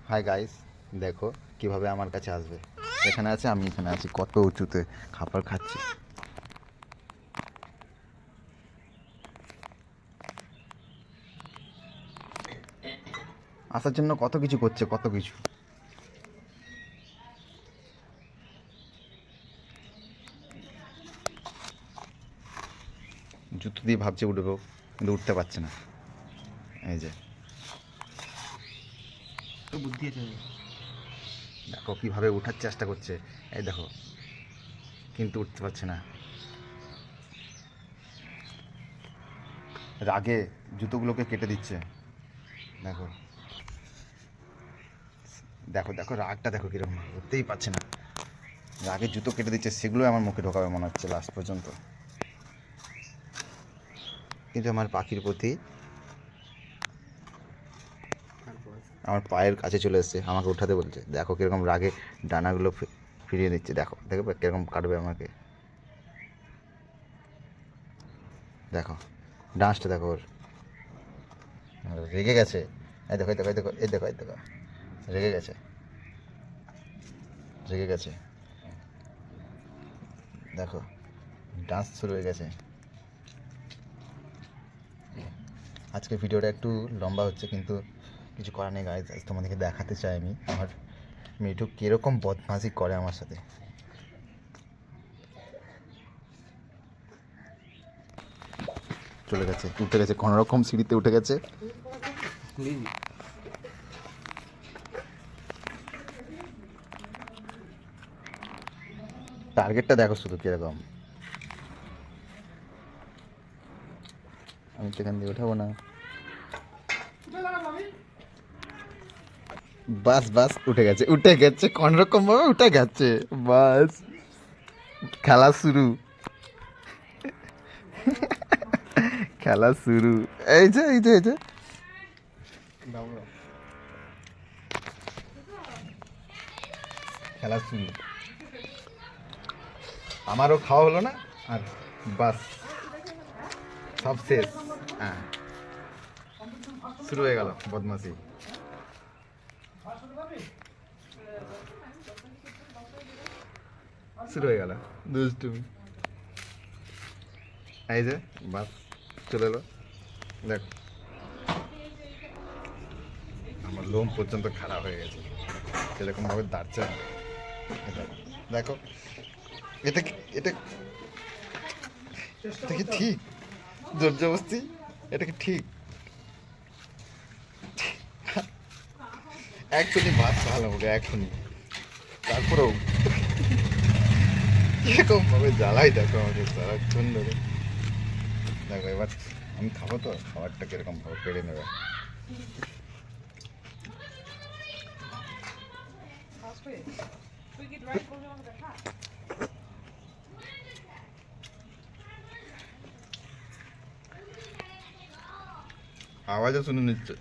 Hi guys, দেখো কিভাবে আমার কাছে আসবে। এখানে আছে, আমি এখানে আছি, কত উঁচুতে খাবার খাচ্ছি। আসার জন্য কত কিছু করছে, কত কিছু। জুতো দিয়ে ভাবছে উঠবো, কিন্তু উঠতে পারছে না। এই যে তো বুদ্ধি আছে। দেখো কিভাবে উঠার চেষ্টা করছে, এই দেখো, কিন্তু উঠতে পারছে না। রাগে জুতোগুলোকে কেটে দিচ্ছে। দেখো দেখো দেখো রাগটা দেখো কিরকম, উঠতেই পারছে না। রাগে জুতো কেটে দিচ্ছে, সেগুলো আমার মুখে ঢোকাবে মনে হচ্ছে লাস্ট পর্যন্ত। কিন্তু আমার পাখির প্রতি, আমার পায়ের কাছে চলে এসেছে, আমাকে উঠাতে বলছে। দেখো কীরকম রাগে ডানাগুলো ফিরিয়ে দিচ্ছে। দেখো দেখো কীরকম কাটবে আমাকে। দেখো ডান্সটা দেখো ওর, রেগে গেছে। এই দেখো এই দেখো এই দেখো এই দেখো এই দেখো, রেগে গেছে, রেগে গেছে। দেখো ডান্স শুরু হয়ে গেছে। আজকে ভিডিওটা একটু লম্বা হচ্ছে, কিন্তু কিছু করার নেই গাইজ। আজ তোমাদেরকে দেখাতে চাই আমি আমার মিঠু কীরকম বদমাশি করে আমার সাথে। চলে গেছে, উঠে গেছে, কোনো রকম সিঁড়িতে উঠে গেছে। টার্গেটটা দেখো শুধু কীরকম। আমি তো এখান দিয়ে উঠাবো না। বাস বাস, উঠে গেছে, উঠে গেছে, কোন রকম ভাবে উঠে গেছে। বাস, খেলা শুরু, খেলা শুরু। এই যে এই যে এই যে খেলা শুরু। আমারও খাওয়া হলো না, আর বাস সব শেষ। হ্যাঁ, শুরু হয়ে গেল বদমাসি। শুরু হয়ে গেল দুষ্টুমি। এই যে বাস চলে এলো। দেখ, আমার লোম পর্যন্ত খারাপ হয়ে গেছে, সেরকম ভাবে দাঁড়ছে। দেখো, এটা কি, এটা এটা কি ঠিক? জোর জবরদস্তি, এটা কি ঠিক? এখনই ভাত খাওয়ালো আমাকে, এখনই। তারপরেও কিরকম ভাবে জ্বালাই দেখো আমাকে সারাক্ষণ ধরে। দেখো এবার আমি খাবো, তো খাবারটা কিরকম ভাবে পেরে নেবে। আওয়াজও শুনে নিচ্ছে।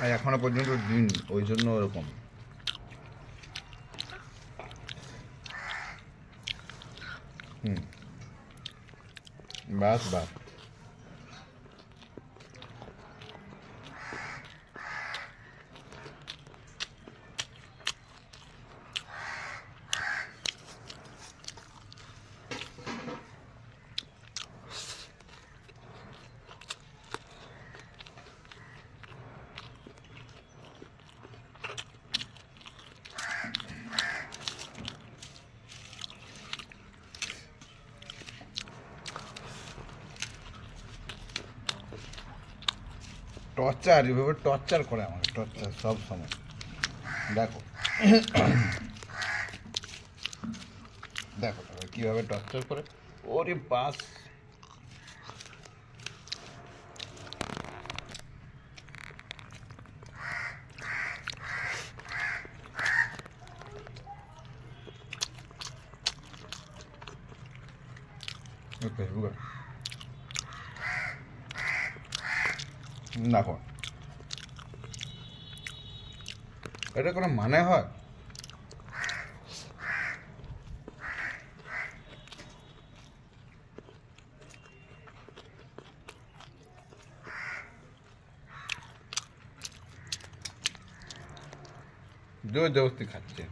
আর এখনো পর্যন্ত দিন, ওই জন্য ওরকম। হুম, বাস বাস। টর্চার, এভাবে টর্চার করে আমাকে, টর্চার সব সময়। দেখো দেখো দেখো কীভাবে টর্চার করে। ওরে বাস, ফেসবুকে দেখো, এটা কোনো মানে হয়? জোর জবরদস্তি খাচ্ছে।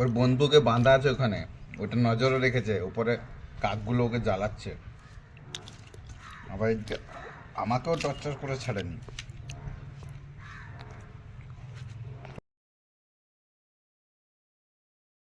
ওর বন্ধুকে বাঁধা আছে ওখানে, ওটা নজরও রেখেছে, উপরে কাকগুলো ওকে জ্বালাচ্ছে, আবার এদিকে আমাকেও টর্চার করে ছাড়েনি।